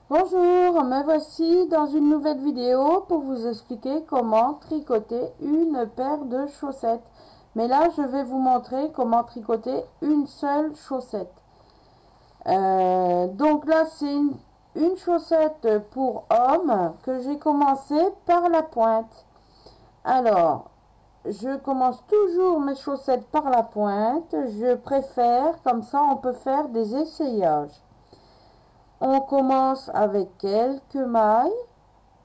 Bonjour, me voici dans une nouvelle vidéo pour vous expliquer comment tricoter une paire de chaussettes. Mais là, je vais vous montrer comment tricoter une seule chaussette. Donc là, c'est une chaussette pour homme que j'ai commencé par la pointe. Alors, je commence toujours mes chaussettes par la pointe. Je préfère, comme ça on peut faire des essayages. On commence avec quelques mailles.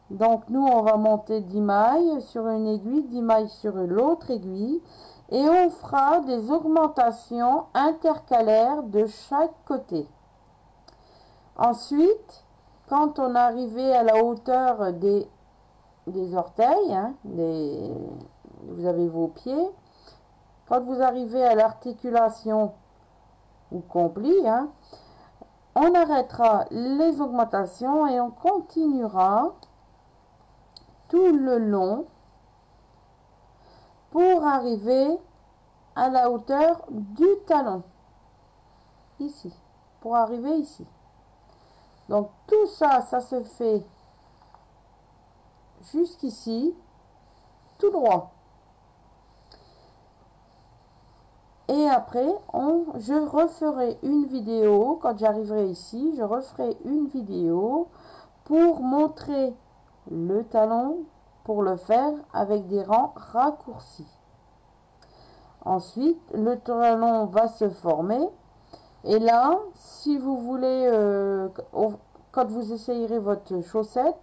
Donc nous on va monter 10 mailles sur une aiguille, 10 mailles sur l'autre aiguille. Et on fera des augmentations intercalaires de chaque côté. Ensuite, quand on est arrivé à la hauteur des orteils, vous avez vos pieds. Quand vous arrivez à l'articulation ou compli, on arrêtera les augmentations et on continuera tout le long pour arriver à la hauteur du talon. Ici. Pour arriver ici. Donc tout ça, ça se fait jusqu'ici, tout droit. Et après, je referai une vidéo, quand j'arriverai ici, je referai une vidéo pour montrer le talon, pour le faire avec des rangs raccourcis. Ensuite, le talon va se former. Et là, si vous voulez, quand vous essayerez votre chaussette,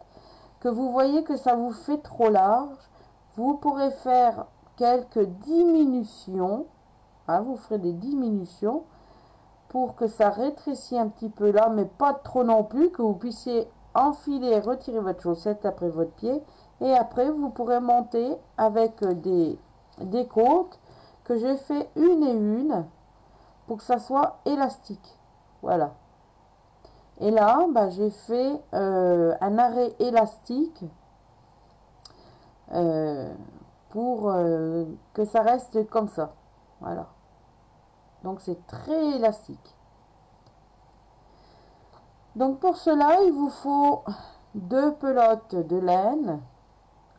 que vous voyez que ça vous fait trop large, vous pourrez faire quelques diminutions. Vous ferez des diminutions pour que ça rétrécisse un petit peu là, mais pas trop non plus, que vous puissiez enfiler et retirer votre chaussette après votre pied. Et après, vous pourrez monter avec des côtes que j'ai fait une et une pour que ça soit élastique. Voilà. Et là, j'ai fait un arrêt élastique pour que ça reste comme ça. Voilà. Donc c'est très élastique. Donc pour cela, il vous faut 2 pelotes de laine.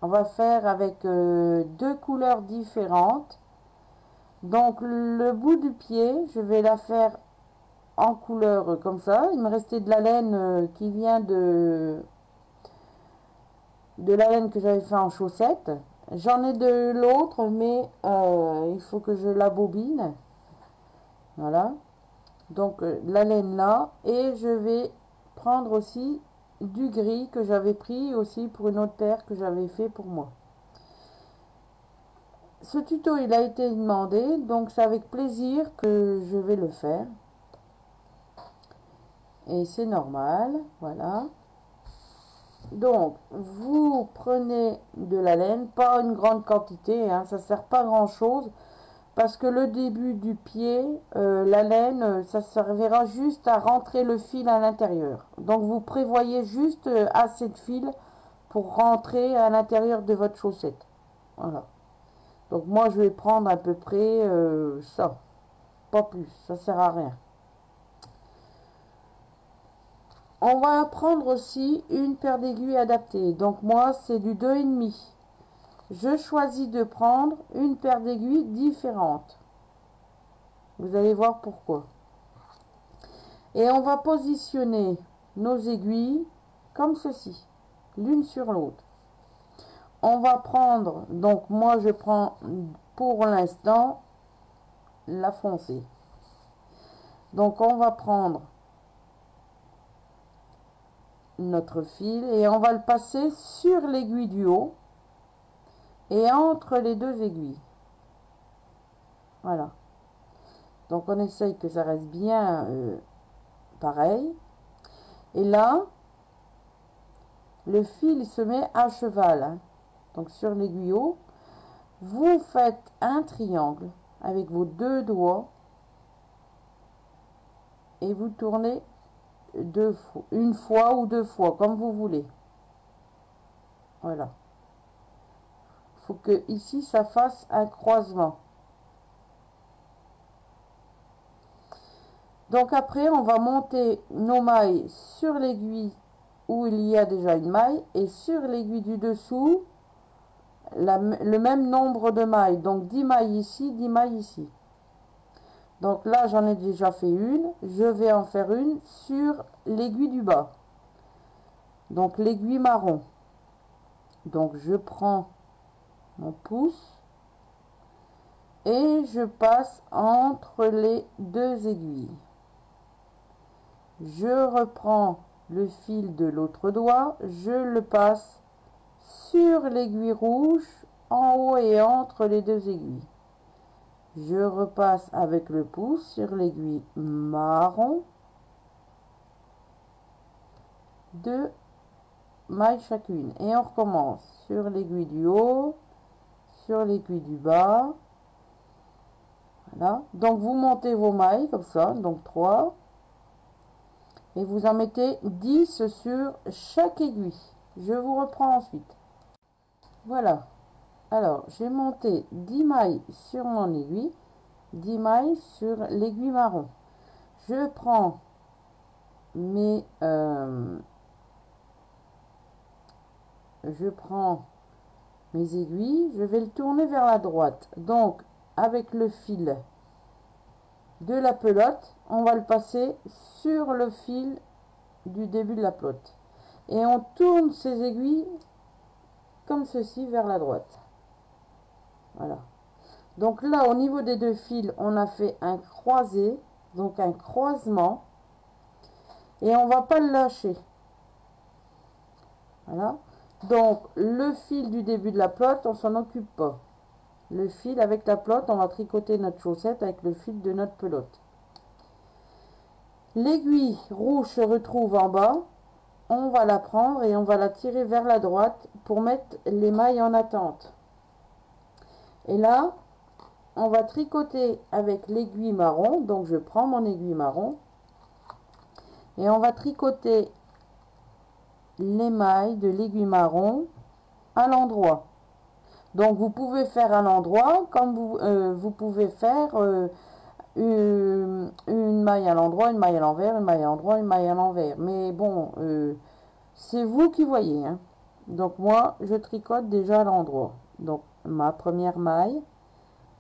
On va faire avec 2 couleurs différentes. Donc le bout du pied, je vais la faire en couleur comme ça. Il me restait de la laine qui vient de la laine que j'avais fait en chaussette. J'en ai de l'autre, mais il faut que je la bobine. Voilà. Donc la laine là, et je vais prendre aussi du gris que j'avais pris aussi pour une autre paire que j'avais fait pour moi. Ce tuto il a été demandé, donc c'est avec plaisir que je vais le faire. Et c'est normal, voilà. Donc vous prenez de la laine, pas une grande quantité, ça sert pas à grand chose. Parce que le début du pied, la laine, ça servira juste à rentrer le fil à l'intérieur. Donc vous prévoyez juste assez de fil pour rentrer à l'intérieur de votre chaussette. Voilà. Donc moi je vais prendre à peu près ça. Pas plus, ça sert à rien. On va prendre aussi une paire d'aiguilles adaptée. Donc moi c'est du 2,5. Je choisis de prendre une paire d'aiguilles différente. Vous allez voir pourquoi. Et on va positionner nos aiguilles comme ceci, l'une sur l'autre. On va prendre, donc moi je prends pour l'instant la foncée. Donc on va prendre notre fil et on va le passer sur l'aiguille du haut et entre les deux aiguilles. Voilà. Donc on essaye que ça reste bien pareil. Et là, le fil se met à cheval. Donc sur l'aiguille haut, vous faites un triangle avec vos 2 doigts et vous tournez une fois ou 2 fois, comme vous voulez. Voilà. Il faut que ici ça fasse un croisement. Donc après, on va monter nos mailles sur l'aiguille où il y a déjà une maille et sur l'aiguille du dessous le même nombre de mailles, donc 10 mailles ici, 10 mailles ici. Donc là j'en ai déjà fait une, je vais en faire une sur l'aiguille du bas, donc l'aiguille marron. Donc je prends mon pouce et je passe entre les deux aiguilles. Je reprends le fil de l'autre doigt, je le passe sur l'aiguille rouge en haut et entre les deux aiguilles. Je repasse avec le pouce sur l'aiguille marron, 2 mailles chacune, et on recommence sur l'aiguille du haut, sur l'aiguille du bas. Voilà, donc vous montez vos mailles comme ça, donc 3, et vous en mettez 10 sur chaque aiguille. Je vous reprends ensuite. Voilà, alors j'ai monté 10 mailles sur mon aiguille, 10 mailles sur l'aiguille marron. Je prends mes aiguilles, je vais le tourner vers la droite. Donc avec le fil de la pelote, on va le passer sur le fil du début de la pelote. Et on tourne ces aiguilles comme ceci vers la droite. Voilà. Donc là, au niveau des deux fils, on a fait un croisé, donc un croisement. Et on va pas le lâcher. Voilà. Donc le fil du début de la pelote, on s'en occupe pas. Le fil avec la pelote, on va tricoter notre chaussette avec le fil de notre pelote. L'aiguille rouge se retrouve en bas. On va la prendre et on va la tirer vers la droite pour mettre les mailles en attente. Et là, on va tricoter avec l'aiguille marron. Donc je prends mon aiguille marron et on va tricoter les mailles de l'aiguille marron à l'endroit. Donc vous pouvez faire à l'endroit comme vous pouvez faire une maille à l'endroit, une maille à l'envers, une maille à l'endroit, une maille à l'envers. Mais bon, c'est vous qui voyez, hein. Donc moi, je tricote déjà à l'endroit. Donc ma première maille,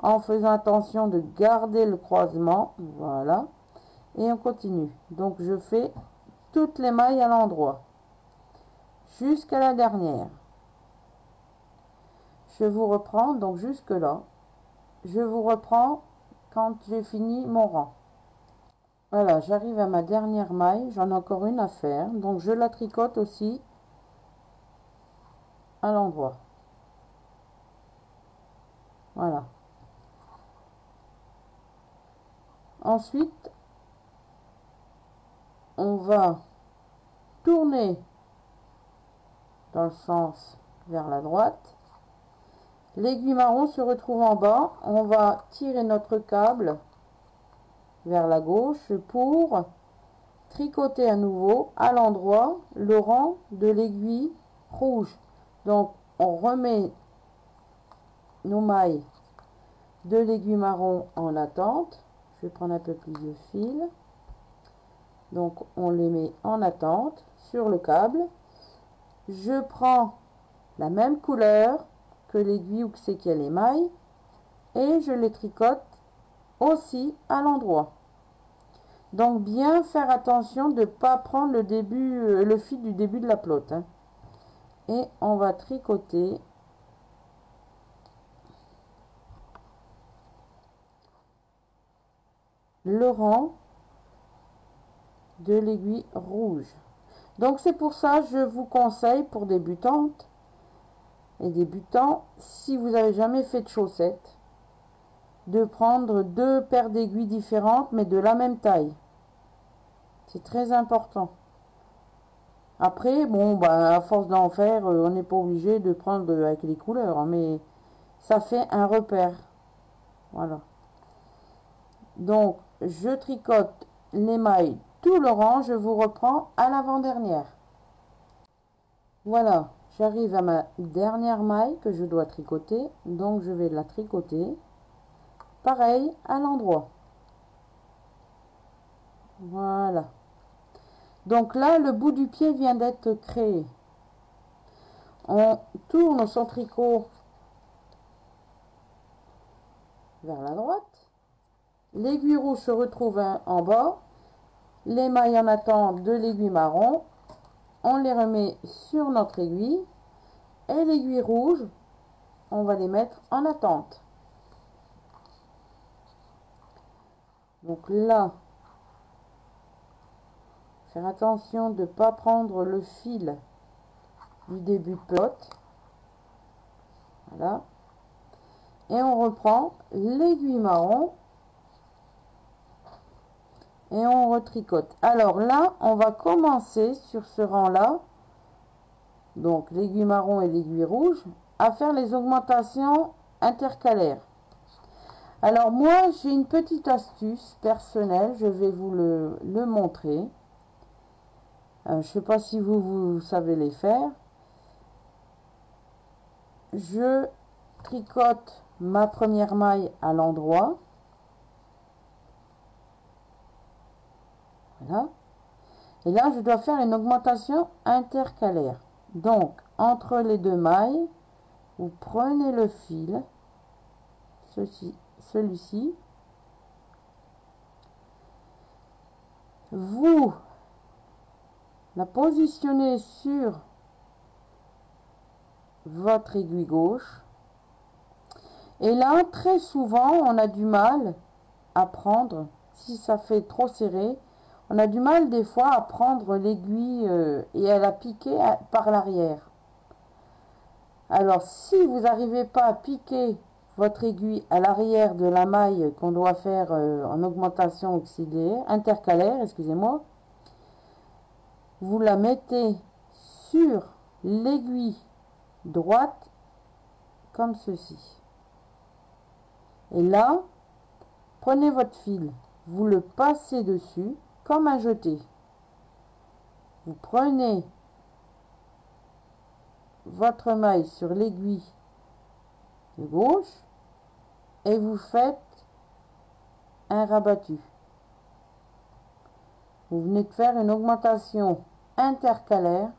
en faisant attention de garder le croisement, voilà. Et on continue. Donc je fais toutes les mailles à l'endroit, jusqu'à la dernière. Je vous reprends, donc jusque là. Je vous reprends quand j'ai fini mon rang. Voilà, j'arrive à ma dernière maille, j'en ai encore une à faire, donc je la tricote aussi à l'endroit. Voilà. Ensuite, on va tourner dans le sens vers la droite. L'aiguille marron se retrouve en bas, on va tirer notre câble vers la gauche pour tricoter à nouveau à l'endroit le rang de l'aiguille rouge. Donc on remet nos mailles de l'aiguille marron en attente. Je vais prendre un peu plus de fil. Donc on les met en attente sur le câble. Je prends la même couleur que l'aiguille où c'est qu'il y a les mailles et je les tricote aussi à l'endroit. Donc bien faire attention de ne pas prendre le fil du début de la pelote, hein. Et on va tricoter le rang de l'aiguille rouge. Donc c'est pour ça je vous conseille pour débutantes et débutants, si vous n'avez jamais fait de chaussettes, de prendre 2 paires d'aiguilles différentes mais de la même taille. C'est très important. Après, bon, bah, à force d'en faire, on n'est pas obligé de prendre avec les couleurs, hein, mais ça fait un repère. Voilà. Donc, je tricote les mailles tout le rang, je vous reprends à l'avant-dernière. Voilà, j'arrive à ma dernière maille que je dois tricoter, donc je vais la tricoter. Pareil à l'endroit. Voilà. Donc là, le bout du pied vient d'être créé. On tourne son tricot vers la droite. L'aiguille rouge se retrouve en bas. Les mailles en attente de l'aiguille marron. On les remet sur notre aiguille. Et l'aiguille rouge, on va les mettre en attente. Donc là, faire attention de ne pas prendre le fil du début de pelote. Voilà. Et on reprend l'aiguille marron et on retricote. Alors là, on va commencer sur ce rang-là, donc l'aiguille marron et l'aiguille rouge, à faire les augmentations intercalaires. Alors moi, j'ai une petite astuce personnelle, je vais vous le montrer. Je ne sais pas si vous savez les faire. Je tricote ma première maille à l'endroit. Voilà. Et là, je dois faire une augmentation intercalaire. Donc, entre les deux mailles, vous prenez le fil, celui-ci. Vous la positionnez sur votre aiguille gauche. Et là, très souvent, on a du mal à prendre, si ça fait trop serré, on a du mal des fois à prendre l'aiguille et à la piquer par l'arrière. Alors, si vous n'arrivez pas à piquer votre aiguille à l'arrière de la maille qu'on doit faire en augmentation auxiliaire, intercalaire, excusez-moi, vous la mettez sur l'aiguille droite, comme ceci. Et là, prenez votre fil, vous le passez dessus, comme un jeté. Vous prenez votre maille sur l'aiguille de gauche et vous faites un rabattu. Vous venez de faire une augmentation intercalaire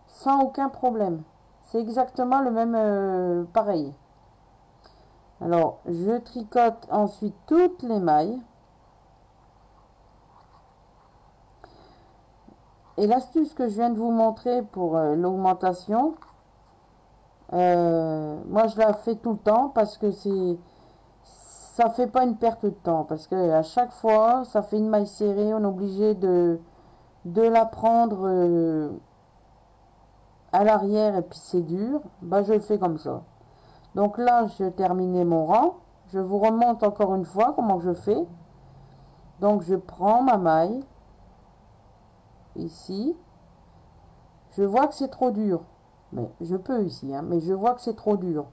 sans aucun problème. C'est exactement le même pareil. Alors, je tricote ensuite toutes les mailles. Et l'astuce que je viens de vous montrer pour l'augmentation, moi je la fais tout le temps parce que ça fait pas une perte de temps. Parce que à chaque fois, ça fait une maille serrée, on est obligé de la prendre à l'arrière et puis c'est dur. Bah, je le fais comme ça. Donc là, j'ai terminé mon rang. Je vous remonte encore une fois comment je fais. Donc je prends ma maille ici. Je vois que c'est trop dur. Mais je peux ici, hein, mais je vois que c'est trop dur.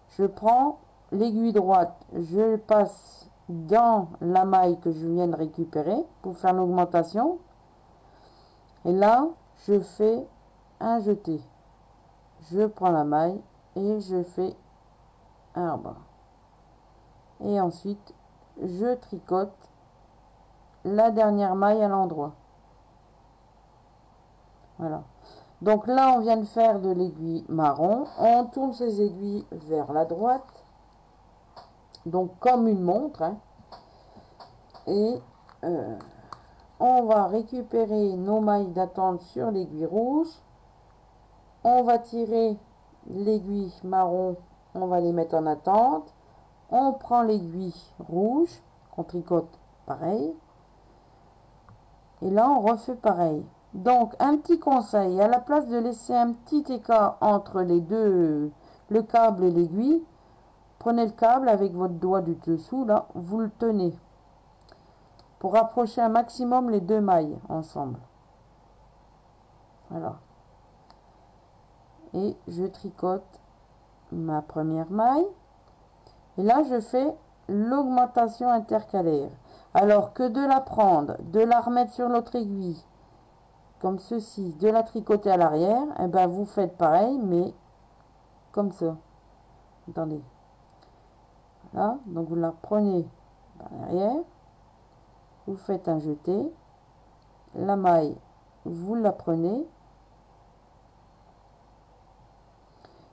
Je prends l'aiguille droite, je passe dans la maille que je viens de récupérer pour faire l'augmentation. Et là, je fais un jeté. Je prends la maille et je fais un rebond. Et ensuite, je tricote la dernière maille à l'endroit. Voilà. Donc là, on vient de faire de l'aiguille marron. On tourne ces aiguilles vers la droite. Donc comme une montre. Hein. Et on va récupérer nos mailles d'attente sur l'aiguille rouge. On va tirer l'aiguille marron. On va les mettre en attente. On prend l'aiguille rouge. On tricote pareil. Et là, on refait pareil. Donc, un petit conseil, à la place de laisser un petit écart entre les deux, le câble et l'aiguille, prenez le câble avec votre doigt du dessous, là, vous le tenez pour rapprocher un maximum les deux mailles ensemble. Voilà. Et je tricote ma première maille. Et là, je fais l'augmentation intercalaire. Alors que de la prendre, de la remettre sur l'autre aiguille, comme ceci, de la tricoter à l'arrière, et ben vous faites pareil, mais comme ça. Attendez. Voilà, donc vous la prenez par l'arrière, vous faites un jeté, la maille, vous la prenez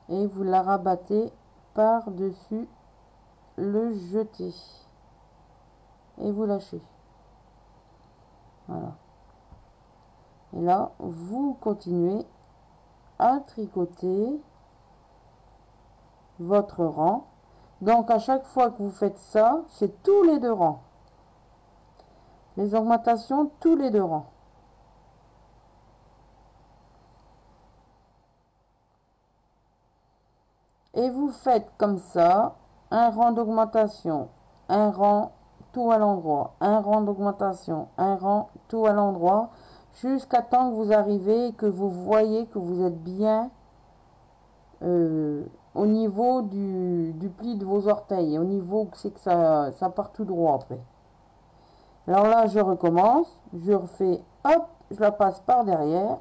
et vous la rabattez par-dessus le jeté et vous lâchez. Voilà. Et là, vous continuez à tricoter votre rang. Donc, à chaque fois que vous faites ça, c'est tous les deux rangs. Les augmentations, tous les deux rangs. Et vous faites comme ça, un rang d'augmentation, un rang tout à l'endroit, un rang d'augmentation, un rang tout à l'endroit, jusqu'à temps que vous arrivez et que vous voyez que vous êtes bien au niveau du pli de vos orteils, au niveau que c'est que ça part tout droit après. Alors là, je recommence, je refais, hop, je la passe par derrière,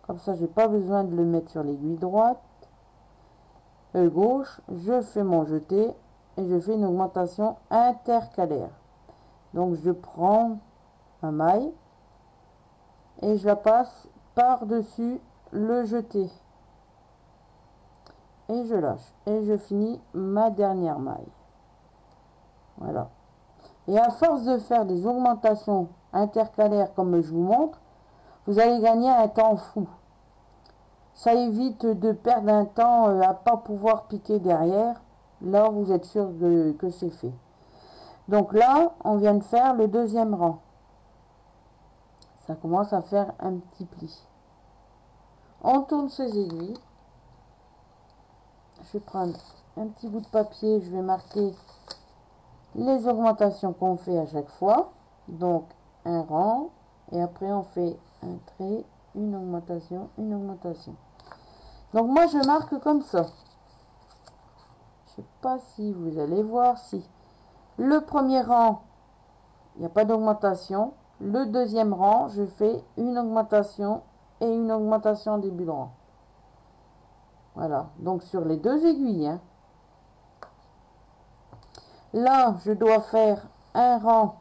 comme ça, j'ai pas besoin de le mettre sur l'aiguille droite. Gauche, je fais mon jeté et je fais une augmentation intercalaire. Donc je prends ma maille et je la passe par-dessus le jeté et je lâche et je finis ma dernière maille. Voilà. Et à force de faire des augmentations intercalaires comme je vous montre, vous allez gagner un temps fou. Ça évite de perdre un temps à pas pouvoir piquer derrière. Là, vous êtes sûr que c'est fait. Donc là, on vient de faire le deuxième rang. Ça commence à faire un petit pli. On tourne ses aiguilles. Je vais prendre un petit bout de papier. Je vais marquer les augmentations qu'on fait à chaque fois. Donc, un rang. Et après, on fait un trait, une augmentation, une augmentation. Donc moi je marque comme ça. Je sais pas si vous allez voir si le premier rang, il n'y a pas d'augmentation. Le deuxième rang, je fais une augmentation et une augmentation en début de rang. Voilà, donc sur les deux aiguilles. Hein. Là, je dois faire un rang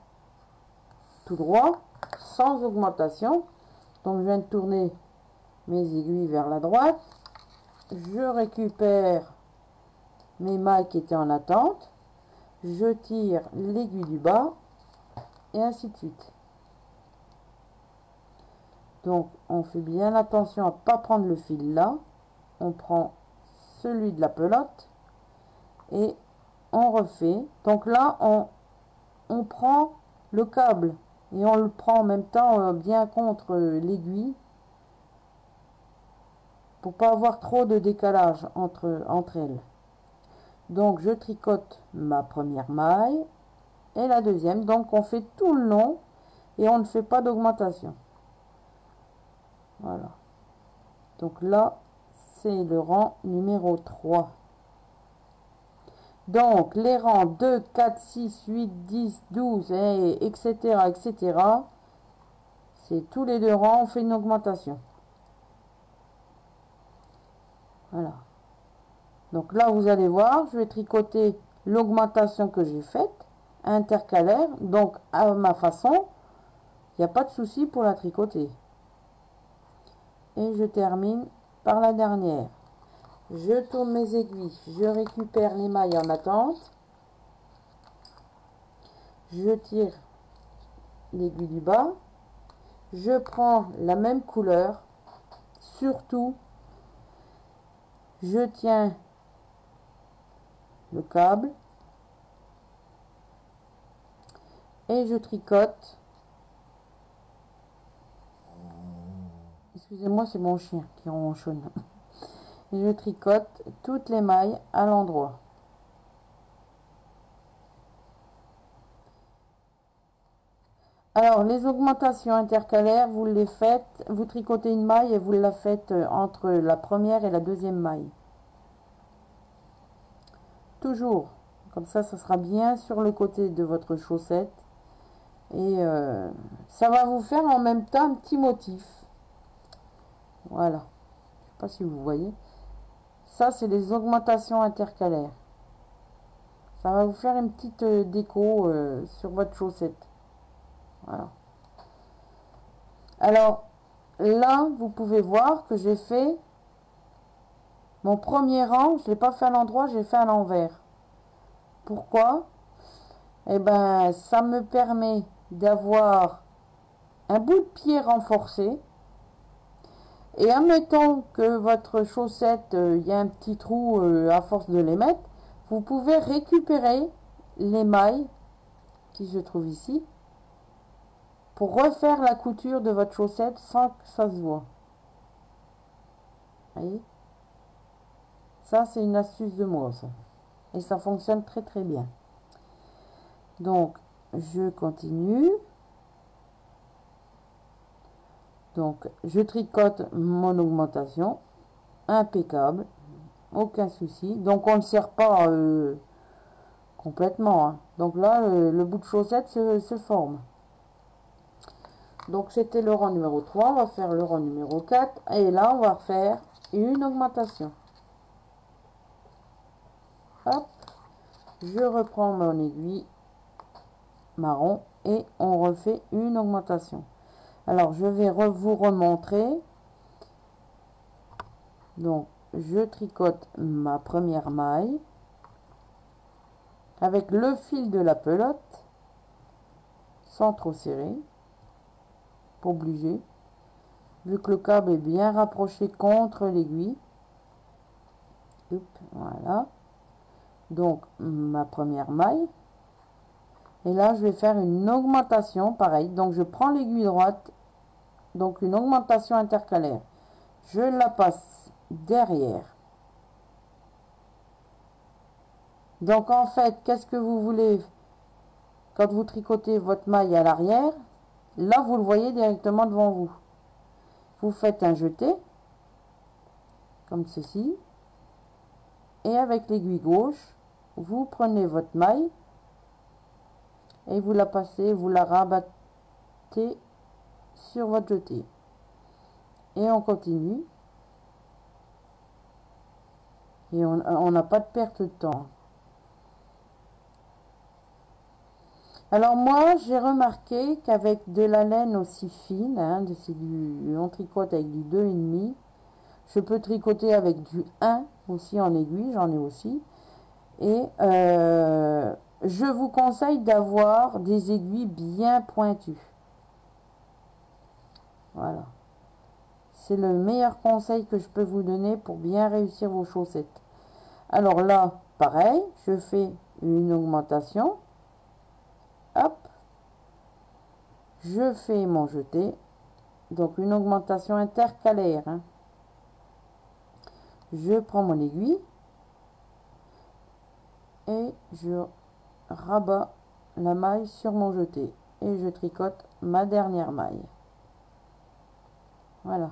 tout droit, sans augmentation. Donc je viens de tourner mes aiguilles vers la droite. Je récupère mes mailles qui étaient en attente, je tire l'aiguille du bas et ainsi de suite. Donc on fait bien attention à ne pas prendre le fil là, on prend celui de la pelote et on refait. Donc là on prend le câble et on le prend en même temps bien contre l'aiguille pour pas avoir trop de décalage entre elles. Donc je tricote ma première maille et la deuxième. Donc on fait tout le long et on ne fait pas d'augmentation. Voilà. Donc là, c'est le rang numéro 3. Donc les rangs 2, 4, 6, 8, 10, 12, et etc. etc. C'est tous les deux rangs, on fait une augmentation. Voilà. Donc là, vous allez voir, je vais tricoter l'augmentation que j'ai faite, intercalaire. Donc, à ma façon, il n'y a pas de souci pour la tricoter. Et je termine par la dernière. Je tourne mes aiguilles, je récupère les mailles en attente. Je tire l'aiguille du bas. Je prends la même couleur. Surtout, je tiens le câble et je tricote. Excusez-moi, c'est mon chien qui ronchonne. Et je tricote toutes les mailles à l'endroit. Alors, les augmentations intercalaires, vous les faites, vous tricotez une maille et vous la faites entre la première et la deuxième maille. Toujours. Comme ça sera bien sur le côté de votre chaussette. Et ça va vous faire en même temps un petit motif. Voilà. Je ne sais pas si vous voyez. Ça, c'est les augmentations intercalaires. Ça va vous faire une petite déco sur votre chaussette. Voilà. Alors là, vous pouvez voir que j'ai fait mon premier rang, je l'ai pas fait à l'endroit, j'ai fait à l'envers. Pourquoi? Eh ben, ça me permet d'avoir un bout de pied renforcé. Et admettons que votre chaussette, il y a un petit trou à force de les mettre, vous pouvez récupérer les mailles qui se trouvent ici pour refaire la couture de votre chaussette sans que ça se voit. Vous voyez? Ça, c'est une astuce de moi, ça. Et ça fonctionne très très bien. Donc, je continue. Donc, je tricote mon augmentation. Impeccable. Aucun souci. Donc, on ne serre pas complètement. Hein. Donc là, le bout de chaussette se forme. Donc, c'était le rang numéro 3. On va faire le rang numéro 4. Et là, on va refaire une augmentation. Hop. Je reprends mon aiguille marron et on refait une augmentation. Alors, je vais vous remontrer. Donc, je tricote ma première maille avec le fil de la pelote sans trop serrer, pas obligé, vu que le câble est bien rapproché contre l'aiguille. Voilà. Donc, ma première maille. Et là, je vais faire une augmentation, pareil. Donc, je prends l'aiguille droite, donc une augmentation intercalaire. Je la passe derrière. Donc, en fait, qu'est-ce que vous voulez quand vous tricotez votre maille à l'arrière? Là, vous le voyez directement devant vous. Vous faites un jeté, comme ceci. Et avec l'aiguille gauche, vous prenez votre maille et vous la passez, vous la rabattez sur votre jeté. Et on continue. Et on n'a pas de perte de temps. Alors moi, j'ai remarqué qu'avec de la laine aussi fine, hein, on tricote avec du 2,5, je peux tricoter avec du 1 aussi en aiguille, j'en ai aussi. Et je vous conseille d'avoir des aiguilles bien pointues. Voilà. C'est le meilleur conseil que je peux vous donner pour bien réussir vos chaussettes. Alors là, pareil, je fais une augmentation. Hop. Je fais mon jeté. Donc une augmentation intercalaire. Hein. Je prends mon aiguille. Et je rabats la maille sur mon jeté. Et je tricote ma dernière maille. Voilà.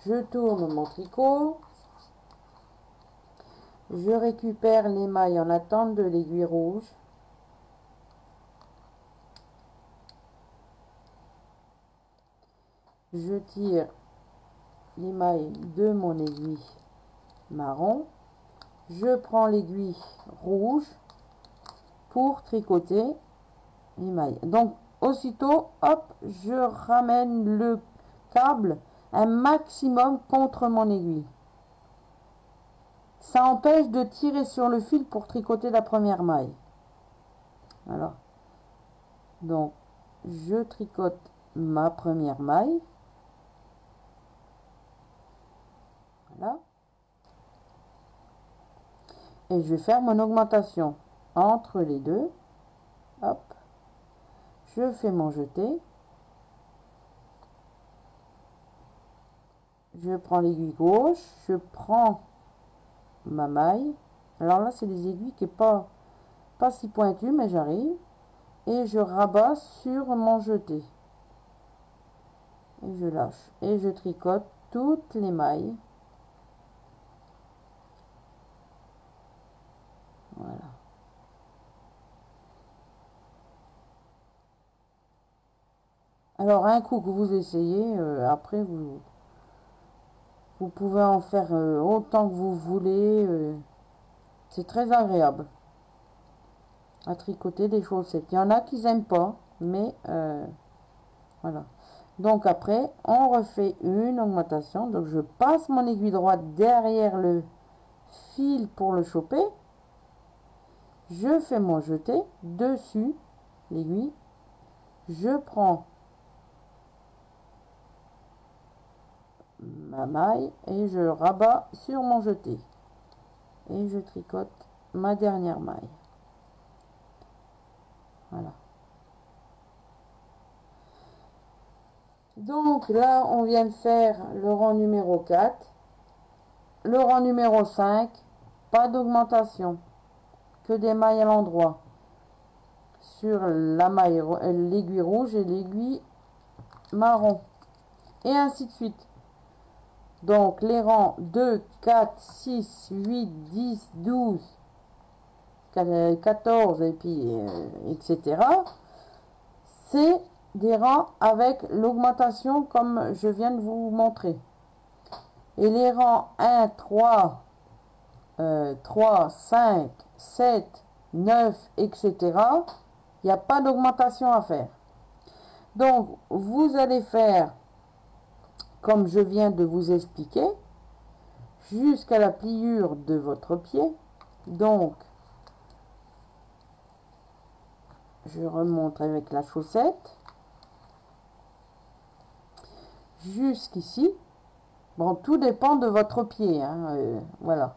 Je tourne mon tricot. Je récupère les mailles en attente de l'aiguille rouge. Je tire les mailles de mon aiguille marron. Je prends l'aiguille rouge pour tricoter les mailles. Donc, aussitôt, hop, je ramène le câble un maximum contre mon aiguille. Ça empêche de tirer sur le fil pour tricoter la première maille. Voilà. Donc, je tricote ma première maille. Voilà. Et je vais faire mon augmentation entre les deux. Hop. Je fais mon jeté. Je prends l'aiguille gauche. Je prends ma maille. Alors là, c'est des aiguilles qui n'est pas si pointues, mais j'arrive. Et je rabats sur mon jeté. Et je lâche. Et je tricote toutes les mailles. Voilà. Alors, un coup que vous essayez, après, vous pouvez en faire autant que vous voulez. C'est très agréable à tricoter des chaussettes. Il y en a qui n'aiment pas, mais voilà. Donc après, on refait une augmentation. Donc je passe mon aiguille droite derrière le fil pour le choper. Je fais mon jeté dessus l'aiguille. Je prends ma maille et je rabats sur mon jeté. Et je tricote ma dernière maille. Voilà. Donc là, on vient de faire le rang numéro 4. Le rang numéro 5, pas d'augmentation, que des mailles à l'endroit. Sur la maille, l'aiguille rouge et l'aiguille marron. Et ainsi de suite. Donc les rangs 2, 4, 6, 8, 10, 12, 14 et puis etc. C'est des rangs avec l'augmentation comme je viens de vous montrer. Et les rangs 1, 3, 5, 7, 9, etc. Il n'y a pas d'augmentation à faire. Donc, vous allez faire comme je viens de vous expliquer jusqu'à la pliure de votre pied. Donc, je remonte avec la chaussette jusqu'ici. Bon, tout dépend de votre pied, hein, voilà.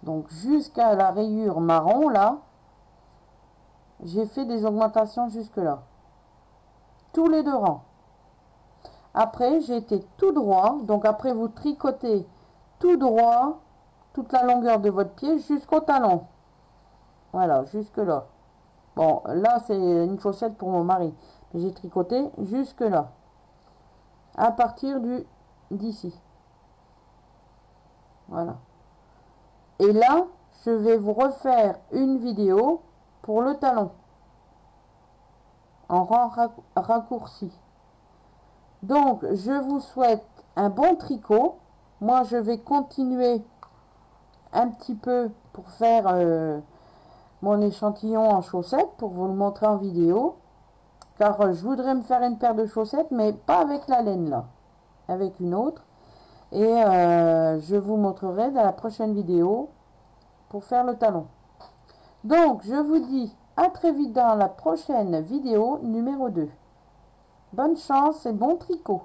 Donc, jusqu'à la rayure marron, là, j'ai fait des augmentations jusque là. Tous les deux rangs. Après, j'ai été tout droit. Donc, après, vous tricotez tout droit, toute la longueur de votre pied jusqu'au talon. Voilà, jusque là. Bon, là, c'est une chaussette pour mon mari. J'ai tricoté jusque là. À partir d'ici. Voilà. Et là, je vais vous refaire une vidéo pour le talon. En rang raccourci. Donc, je vous souhaite un bon tricot. Moi, je vais continuer un petit peu pour faire mon échantillon en chaussettes, pour vous le montrer en vidéo. Car je voudrais me faire une paire de chaussettes, mais pas avec la laine là. Avec une autre. Et je vous montrerai dans la prochaine vidéo pour faire le talon. Donc, je vous dis à très vite dans la prochaine vidéo numéro 2. Bonne chance et bon tricot!